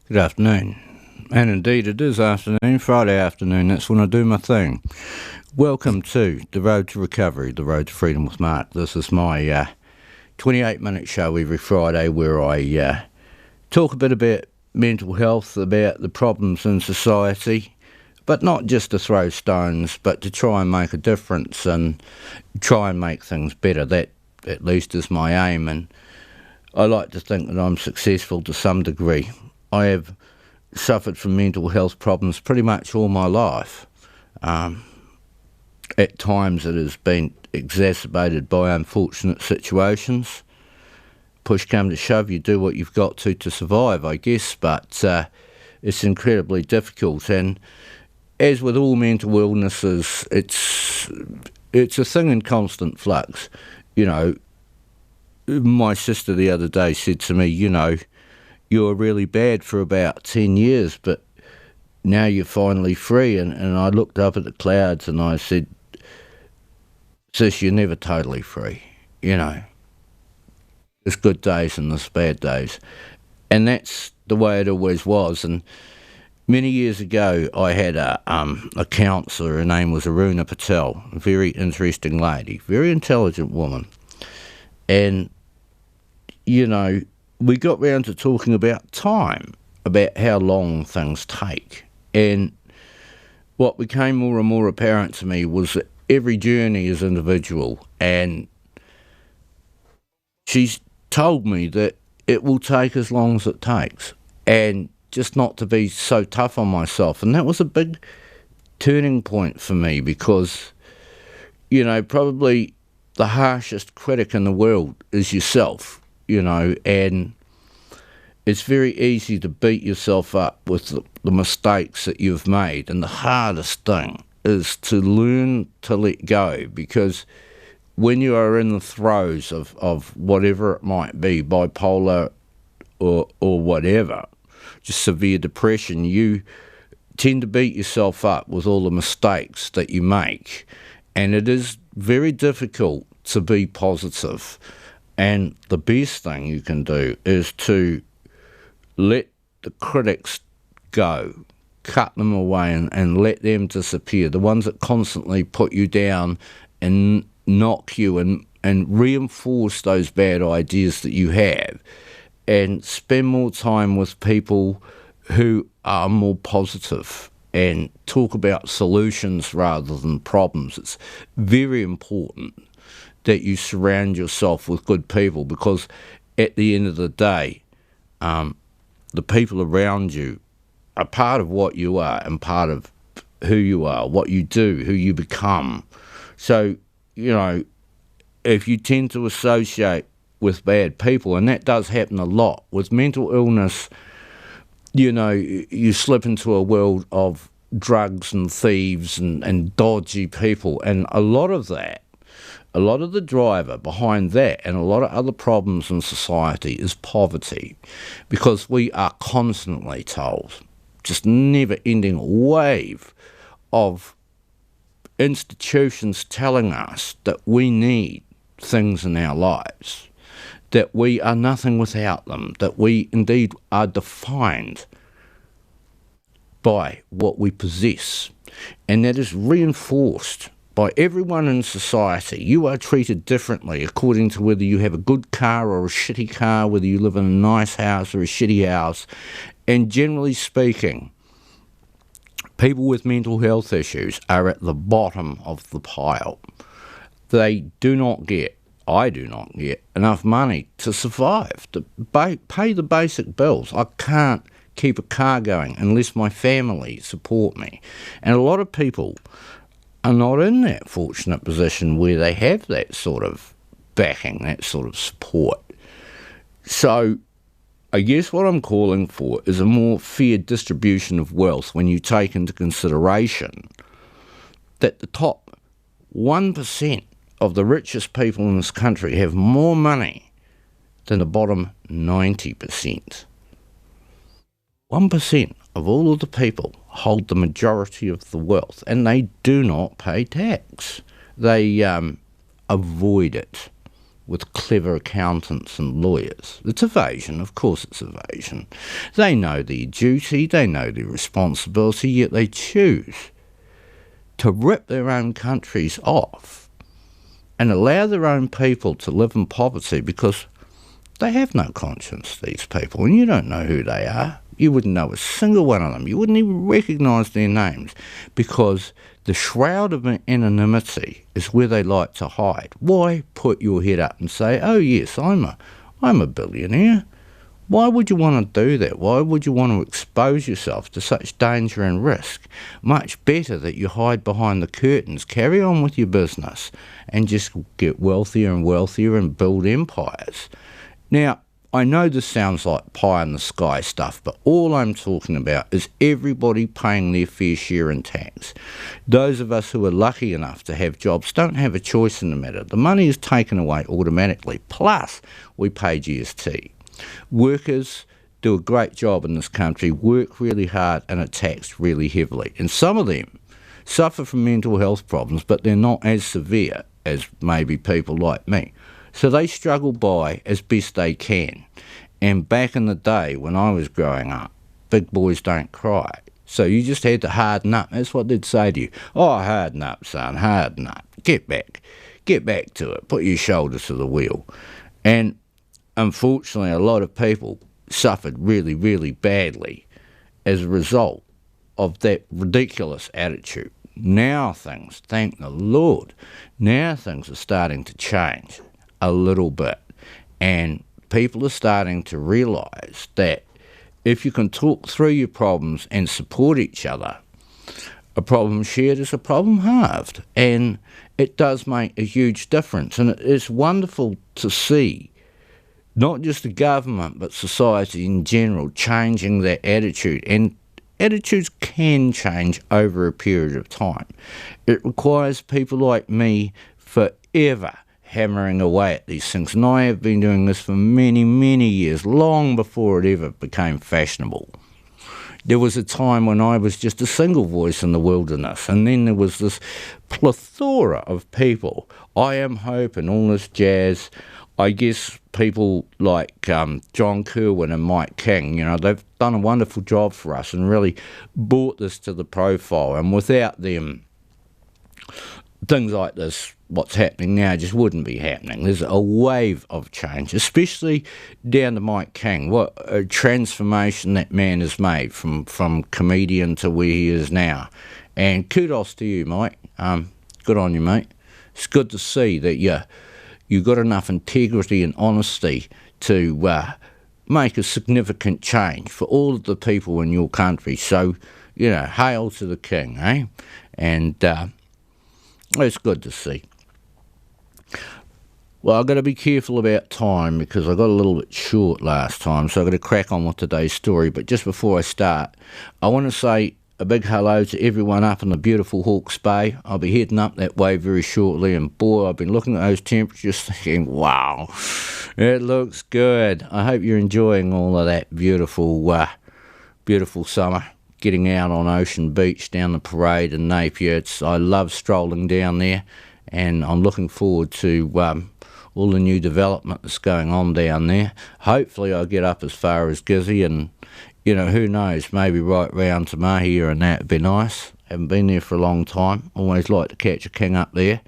Good afternoon. And indeed, it is afternoon, Friday afternoon. That's when I do my thing. Welcome to The Road to Recovery, The Road to Freedom with Mark. This is my 28-minute show every Friday where I talk a bit about mental health, about the problems in society, but not just to throw stones, but to try and make a difference and try and make things better. That, at least, is my aim, and I like to think that I'm successful to some degree. I have suffered from mental health problems pretty much all my life. At times it has been exacerbated by unfortunate situations. Push come to shove, you do what you've got to survive, I guess, but it's incredibly difficult. And as with all mental illnesses, it's a thing in constant flux. You know, my sister the other day said to me, you were really bad for about 10 years, but now you're finally free. And I looked up at the clouds and I said, sis, you're never totally free. There's good days and there's bad days. And that's the way it always was. And many years ago, I had a counsellor. Her name was Aruna Patel, a very interesting lady, very intelligent woman. And, we got round to talking about time, about how long things take. And what became more and more apparent to me was that every journey is individual. And she's told me that it will take as long as it takes, and just not to be so tough on myself. And that was a big turning point for me because, probably the harshest critic in the world is yourself. And it's very easy to beat yourself up with the mistakes that you've made. And the hardest thing is to learn to let go, because when you are in the throes of whatever it might be, bipolar or whatever, just severe depression, you tend to beat yourself up with all the mistakes that you make. And it is very difficult to be positive. And the best thing you can do is to let the critics go, cut them away and let them disappear, the ones that constantly put you down and knock you and reinforce those bad ideas that you have, and spend more time with people who are more positive and talk about solutions rather than problems. It's very important that you surround yourself with good people, because at the end of the day, the people around you are part of what you are and part of who you are, what you do, who you become. So, if you tend to associate with bad people, and that does happen a lot with mental illness, you slip into a world of drugs and thieves and dodgy people, and a lot of the driver behind that and a lot of other problems in society is poverty, because we are constantly told, just never-ending wave of institutions telling us that we need things in our lives, that we are nothing without them, that we indeed are defined by what we possess, and that is reinforced by everyone in society. You are treated differently according to whether you have a good car or a shitty car, whether you live in a nice house or a shitty house. And generally speaking, people with mental health issues are at the bottom of the pile. I do not get enough money to survive, to pay the basic bills. I can't keep a car going unless my family support me. And a lot of people are not in that fortunate position where they have that sort of backing, that sort of support. So I guess what I'm calling for is a more fair distribution of wealth when you take into consideration that the top 1% of the richest people in this country have more money than the bottom 90%. 1% of all of the people hold the majority of the wealth, and they do not pay tax. They avoid it. with clever accountants and lawyers. It's evasion, of course it's evasion. They know their duty, they know their responsibility, yet they choose to rip their own countries off and allow their own people to live in poverty because they have no conscience, these people, and you don't know who they are. You wouldn't know a single one of them. You wouldn't even recognise their names because the shroud of anonymity is where they like to hide. Why put your head up and say, oh yes, I'm a billionaire? Why would you want to do that? Why would you want to expose yourself to such danger and risk? Much better that you hide behind the curtains, carry on with your business, and just get wealthier and wealthier and build empires. Now, I know this sounds like pie in the sky stuff, but all I'm talking about is everybody paying their fair share in tax. Those of us who are lucky enough to have jobs don't have a choice in the matter. The money is taken away automatically, plus we pay GST. Workers do a great job in this country, work really hard and are taxed really heavily. And some of them suffer from mental health problems, but they're not as severe as maybe people like me. So they struggle by as best they can. And back in the day when I was growing up, big boys don't cry. So you just had to harden up. That's what they'd say to you. Oh, harden up, son, harden up. Get back to it. Put your shoulders to the wheel. And unfortunately, a lot of people suffered really, really badly as a result of that ridiculous attitude. Now things, thank the Lord, now things are starting to change a little bit, and people are starting to realise that if you can talk through your problems and support each other, a problem shared is a problem halved, and it does make a huge difference. And it's wonderful to see not just the government but society in general changing their attitude, and attitudes can change over a period of time. It requires people like me forever hammering away at these things, and I have been doing this for many, many years, long before it ever became fashionable. There was a time when I was just a single voice in the wilderness, and then there was this plethora of people, I Am Hope and all this jazz. I guess people like John Kerwin and Mike King, they've done a wonderful job for us and really brought this to the profile, and without them, things like this, what's happening now, just wouldn't be happening. There's a wave of change, especially down to Mike King. What a transformation that man has made from comedian to where he is now. And kudos to you, Mike. Good on you, mate. It's good to see that you got enough integrity and honesty to make a significant change for all of the people in your country. So, hail to the king, eh? And it's good to see. Well, I've got to be careful about time because I got a little bit short last time, so I've got to crack on with today's story. But just before I start, I want to say a big hello to everyone up in the beautiful Hawke's Bay. I'll be heading up that way very shortly, and boy, I've been looking at those temperatures thinking, wow, it looks good. I hope you're enjoying all of that beautiful summer, getting out on Ocean Beach down the parade in Napier. I love strolling down there, and I'm looking forward to all the new development that's going on down there. Hopefully I'll get up as far as Gizzy, and who knows, maybe right round to Mahia, and that'd be nice. Haven't been there for a long time. Always like to catch a king up there.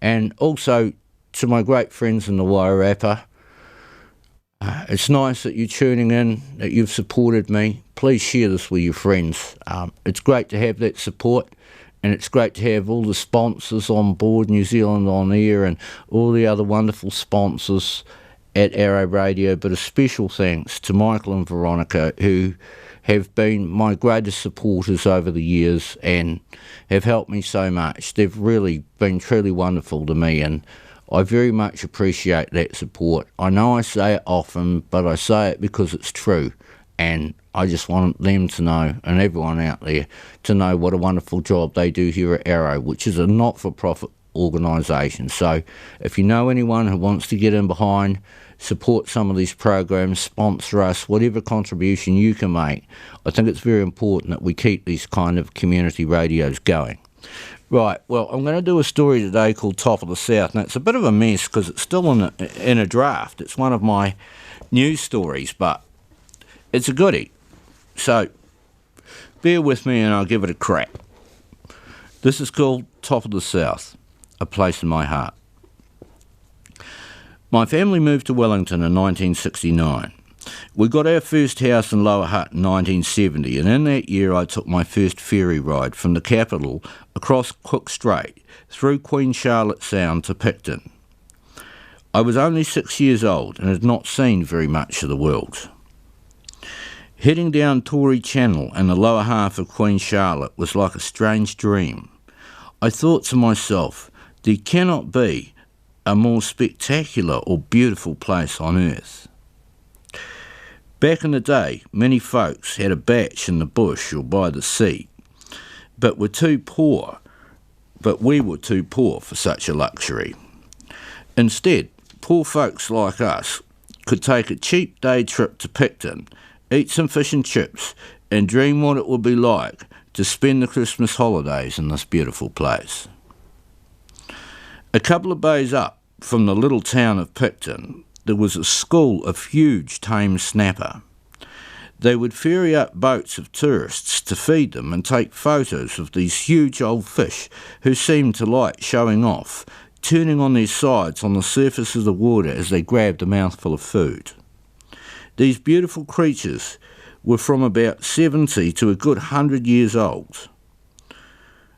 And also to my great friends in the Wairarapa, it's nice that you're tuning in, that you've supported me. Please share this with your friends. It's great to have that support, and it's great to have all the sponsors on board, New Zealand On Air, and all the other wonderful sponsors at Arrow Radio. But a special thanks to Michael and Veronica, who have been my greatest supporters over the years and have helped me so much. They've really been truly wonderful to me, and I very much appreciate that support. I know I say it often, but I say it because it's true, and I just want them to know, and everyone out there to know, what a wonderful job they do here at Arrow, which is a not-for-profit organisation. So if you know anyone who wants to get in behind, support some of these programs, sponsor us, whatever contribution you can make, I think it's very important that we keep these kind of community radios going. Right, well, I'm going to do a story today called Top of the South, and it's a bit of a mess because it's still in a draft. It's one of my news stories, but it's a goodie. So, bear with me and I'll give it a crack. This is called Top of the South, a place in my heart. My family moved to Wellington in 1969. We got our first house in Lower Hutt in 1970, and in that year I took my first ferry ride from the capital across Cook Strait through Queen Charlotte Sound to Picton. I was only 6 years old and had not seen very much of the world. Heading down Tory Channel in the lower half of Queen Charlotte was like a strange dream. I thought to myself, there cannot be a more spectacular or beautiful place on earth. Back in the day, many folks had a bach in the bush or by the sea, but we were too poor for such a luxury. Instead, poor folks like us could take a cheap day trip to Picton, eat some fish and chips, and dream what it would be like to spend the Christmas holidays in this beautiful place. A couple of bays up from the little town of Picton, there was a school of huge tame snapper. They would ferry up boats of tourists to feed them and take photos of these huge old fish who seemed to like showing off, turning on their sides on the surface of the water as they grabbed a mouthful of food. These beautiful creatures were from about 70 to a good 100 years old.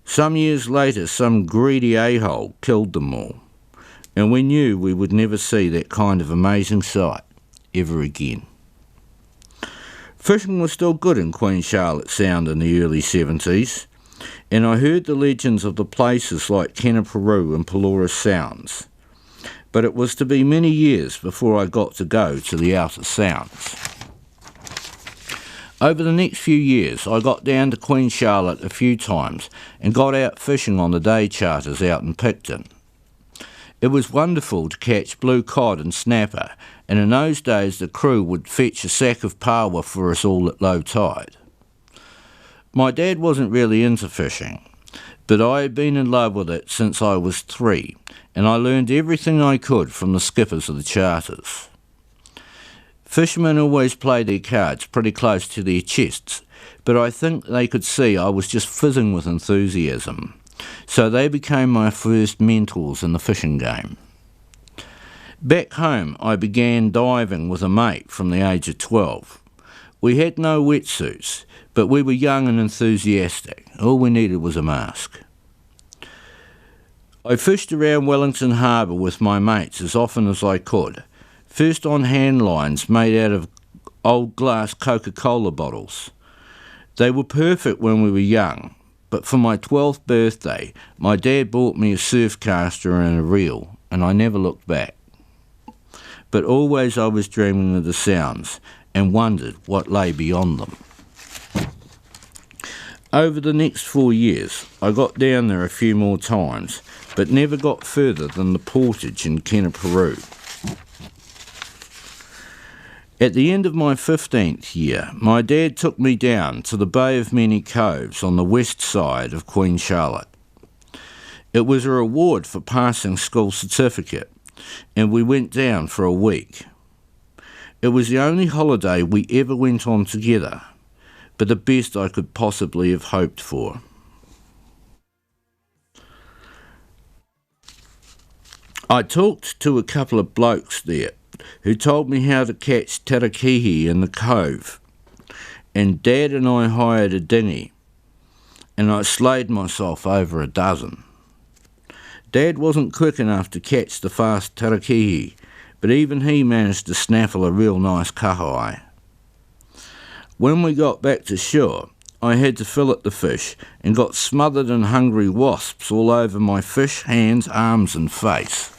Some years later, some greedy a-hole killed them all, and we knew we would never see that kind of amazing sight ever again. Fishing was still good in Queen Charlotte Sound in the early 70s, and I heard the legends of the places like Kennaperu and Pelorus Sounds, but it was to be many years before I got to go to the outer sounds. Over the next few years, I got down to Queen Charlotte a few times and got out fishing on the day charters out in Picton. It was wonderful to catch blue cod and snapper, and in those days the crew would fetch a sack of paua for us all at low tide. My dad wasn't really into fishing, but I had been in love with it since I was 3, and I learned everything I could from the skippers of the charters. Fishermen always play their cards pretty close to their chests, but I think they could see I was just fizzing with enthusiasm. So they became my first mentors in the fishing game. Back home, I began diving with a mate from the age of 12. We had no wetsuits, but we were young and enthusiastic. All we needed was a mask. I fished around Wellington Harbour with my mates as often as I could, first on hand lines made out of old glass Coca-Cola bottles. They were perfect when we were young, but for my 12th birthday, my dad bought me a surf caster and a reel, and I never looked back. But always I was dreaming of the sounds and wondered what lay beyond them. Over the next 4 years, I got down there a few more times, but never got further than the portage in Kennaperu. At the end of my 15th year, my dad took me down to the Bay of Many Coves on the west side of Queen Charlotte. It was a reward for passing school certificate, and we went down for a week. It was the only holiday we ever went on together, but the best I could possibly have hoped for. I talked to a couple of blokes there who told me how to catch tarakihi in the cove, and Dad and I hired a dinghy, and I slayed myself over a dozen. Dad wasn't quick enough to catch the fast tarakihi, but even he managed to snaffle a real nice kahawai. When we got back to shore, I had to fillet the fish and got smothered in hungry wasps all over my fish, hands, arms and face.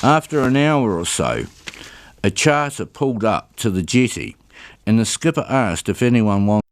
After an hour or so, a charter pulled up to the jetty, and the skipper asked if anyone wanted